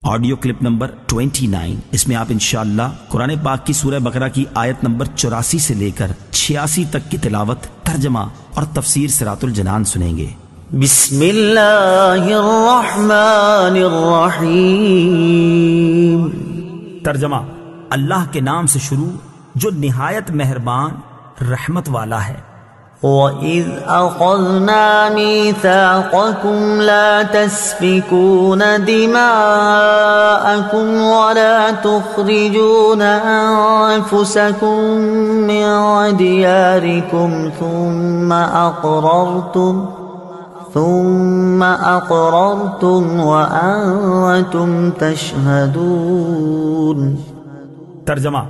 Audio clip number 29۔ اس میں آپ انشاءاللہ قرآن پاک کی سورہ بقرہ کی آیت نمبر 84 سے لے کر 86 تک کی تلاوت، ترجمہ اور تفسیر صراط الجنان سنیں گے۔ بسم اللہ الرحمن الرحیم۔ ترجمہ: اللہ کے نام سے شروع جو نہایت مہربان رحمت والا ہے۔ وَإِذْ أَخَذْنَا مِيثَاقَكُمْ لَا تَسْفِكُونَ دِمَاءَكُمْ وَلَا تُخْرِجُونَ أَنفُسَكُمْ مِنْ دِيَارِكُمْ ثُمَّ أَقْرَرْتُمْ وَأَنْتُمْ تَشْهَدُونَ۔ ترجمہ: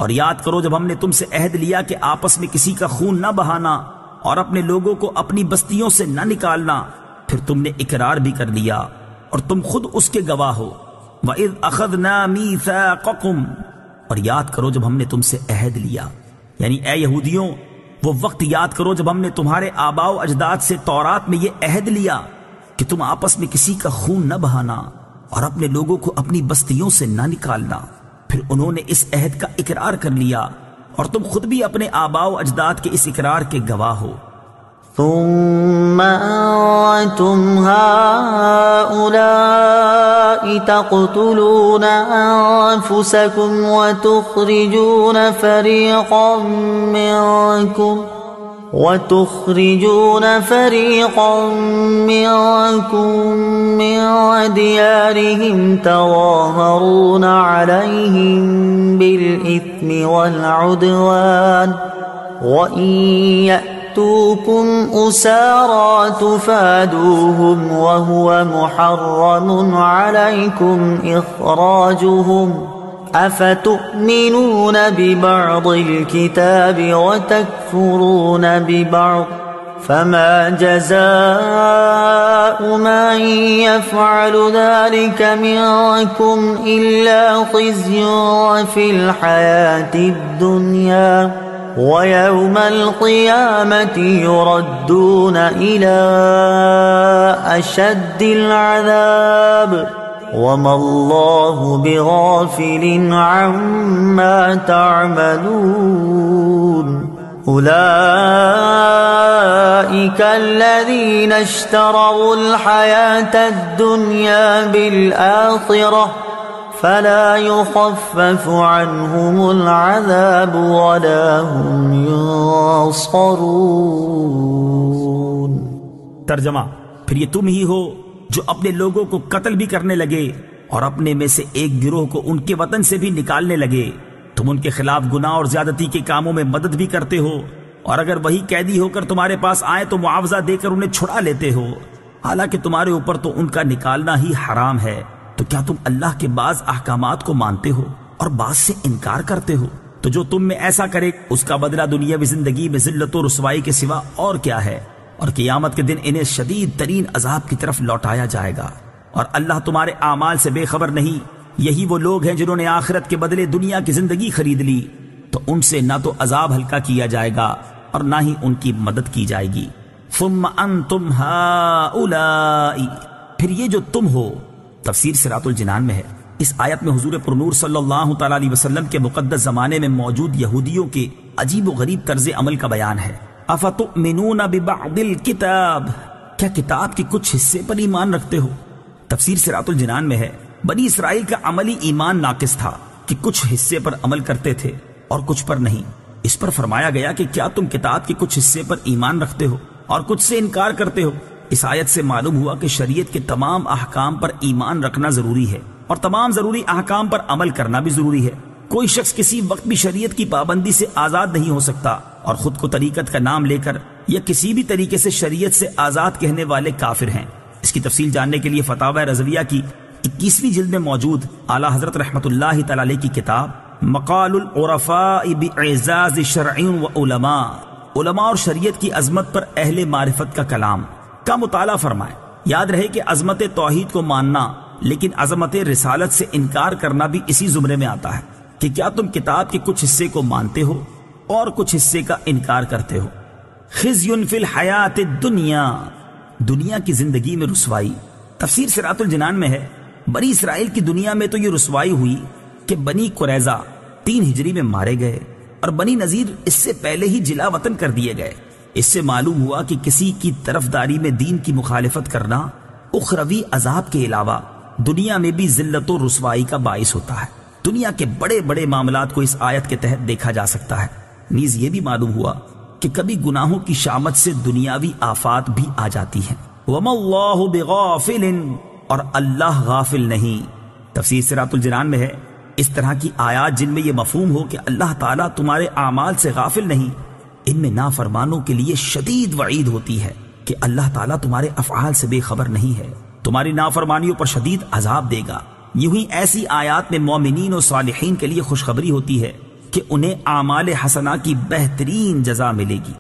اور یاد کرو جب ہم نے تم سے عہد لیا کہ آپس میں کسی کا خون نہ بہانا اور اپنے لوگوں کو اپنی بستیوں سے نہ نکالنا، پھر تم نے اقرار بھی کر لیا اور تم خود اس کے گواہ ہو۔ وَإِذْ أَخَذْنَا مِيثَاقَكُمْ، اور یاد کرو جب ہم نے تم سے عہد لیا، یعنی اے یہودیوں وہ وقت یاد کرو جب ہم نے تمہارے آباء و اجداد سے تورات میں یہ عہد لیا کہ تم آپس میں کسی کا خون نہ بہانا اور اپنے لوگوں کو اپنی بستیوں سے نہ نکالنا، پھر انہوں نے اس عہد کا اقرار کر لیا اور تم خود بھی اپنے آباء و اجداد کے اس اقرار کے گواہ ہو۔ ثم أنتم هؤلاء تقتلون أنفسكم وتخرجون فريقا منكم من ديارهم تظاهرون عليهم بالإثم والعدوان وإن يأتوكم أسارى تفادوهم وهو محرم عليكم إخراجهم أفتؤمنون ببعض الكتاب وتكفرون ببعض فما جزاء من يفعل ذلك منكم إلا خزي في الحياة الدنيا ويوم القيامة يردون إلى أشد العذاب وما الله بغافل عما تعملون أولئك الذين اشتروا الحياة الدنيا بالآخرة فلا يخفف عنهم العذاب ولا هم ينصرون۔ ترجمہ: پھر یہ تم ہی ہو جو اپنے لوگوں کو قتل بھی کرنے لگے اور اپنے میں سے ایک گروہ کو ان کے وطن سے بھی نکالنے لگے۔ تم ان کے خلاف گناہ اور زیادتی کے کاموں میں مدد بھی کرتے ہو، اور اگر وہی قیدی ہو کر تمہارے پاس آئے تو معاوضہ دے کر انہیں چھڑا لیتے ہو، حالانکہ تمہارے اوپر تو ان کا نکالنا ہی حرام ہے۔ تو کیا تم اللہ کے بعض احکامات کو مانتے ہو اور بعض سے انکار کرتے ہو؟ تو جو تم میں ایسا کرے اس کا بدلہ دنیاوی زندگی میں ذلت و رسوائی کے سوا اور کیا ہے، اور قیامت کے دن انہیں شدید ترین عذاب کی طرف لوٹایا جائے گا، اور اللہ تمہارے اعمال سے بے خبر نہیں۔ یہی وہ لوگ ہیں جنہوں نے آخرت کے بدلے دنیا کی زندگی خرید لی، تو ان سے نہ تو عذاب ہلکا کیا جائے گا اور نہ ہی ان کی مدد کی جائے گی۔ ثم انتم ہؤلاء، پھر یہ جو تم ہو، تفسیر صراط الجنان میں ہے۔ اس آیت میں حضور پرنور صلی اللہ تعالی علیہ وسلم کے مقدس زمانے میں موجود یہودیوں کے عجیب و غریب طرز عمل کا بیان ہے۔ افتؤمنون ببعض الکتاب، کیا کتاب کے کچھ حصے پر ایمان رکھتے ہو؟ تفسیر صراط الجنان میں ہے بنی اسرائیل کا عملی ایمان ناقص تھا کہ کچھ حصے پر عمل کرتے تھے اور کچھ پر نہیں۔ اس پر فرمایا گیا کہ کیا تم کتاب کے کچھ حصے پر ایمان رکھتے ہو اور کچھ سے انکار کرتے ہو؟ اس آیت سے معلوم ہوا کہ شریعت کے تمام احکام پر ایمان رکھنا ضروری ہے اور تمام ضروری احکام پر عمل کرنا بھی ضروری ہے۔ کوئی شخص کسی وقت بھی شریعت کی پابندی سے آزاد نہیں ہو سکتا، اور خود کو طریقت کا نام لے کر یا کسی بھی طریقے سے شریعت سے آزاد کہنے والے کافر ہیں۔ اس کی تفصیل جاننے کے لیے فتاوی رضویہ کی 21ویں جلد میں موجود اعلیٰ حضرت رحمۃ اللہ تعالی علیہ کی کتاب مقال العرفاء باعزاز شرع و علماء، علماء اور شریعت کی عظمت پر اہل معرفت کا کلام کا مطالعہ فرمائیں۔ یاد رہے کہ عظمت توحید کو ماننا لیکن عظمت رسالت سے انکار کرنا بھی اسی زمرے میں آتا ہے کہ کیا تم کتاب کے کچھ حصے کو مانتے ہو اور کچھ حصے کا انکار کرتے ہو۔ خزی فی الحیات الدنیا، دنیا کی زندگی میں رسوائی۔ تفسیر صراط الجنان میں ہے بنی اسرائیل کی دنیا میں تو یہ رسوائی ہوئی کہ بنی قریظہ 3 ہجری میں مارے گئے اور بنی نذیر اس سے پہلے ہی جلا وطن کر دیے گئے۔ اس سے معلوم ہوا کہ کسی کی طرفداری میں دین کی مخالفت کرنا اخروی عذاب کے علاوہ دنیا میں بھی ذلت و رسوائی کا باعث ہوتا ہے۔ دنیا کے بڑے بڑے معاملات کو اس آیت کے تحت دیکھا جا سکتا ہے۔ نیز یہ بھی معلوم ہوا کہ کبھی گناہوں کی شامت سے دنیاوی آفات بھی آ جاتی ہیں۔ وَمَا اللَّهُ بِغَافِلٍ، اور اللہ غافل نہیں۔ تفسیر صراط الجنان میں ہے اس طرح کی آیات جن میں یہ مفہوم ہو کہ اللہ تعالیٰ تمہارے اعمال سے غافل نہیں، ان میں نافرمانوں کے لیے شدید وعید ہوتی ہے کہ اللہ تعالیٰ تمہارے افعال سے بے خبر نہیں ہے، تمہاری نافرمانیوں پر شدید عذاب دے گا۔ یوں ہی ایسی آیات میں مومنین و صالحین کے لیے خوشخبری ہوتی ہے کہ انہیں اعمال حسنہ کی بہترین جزا ملے گی۔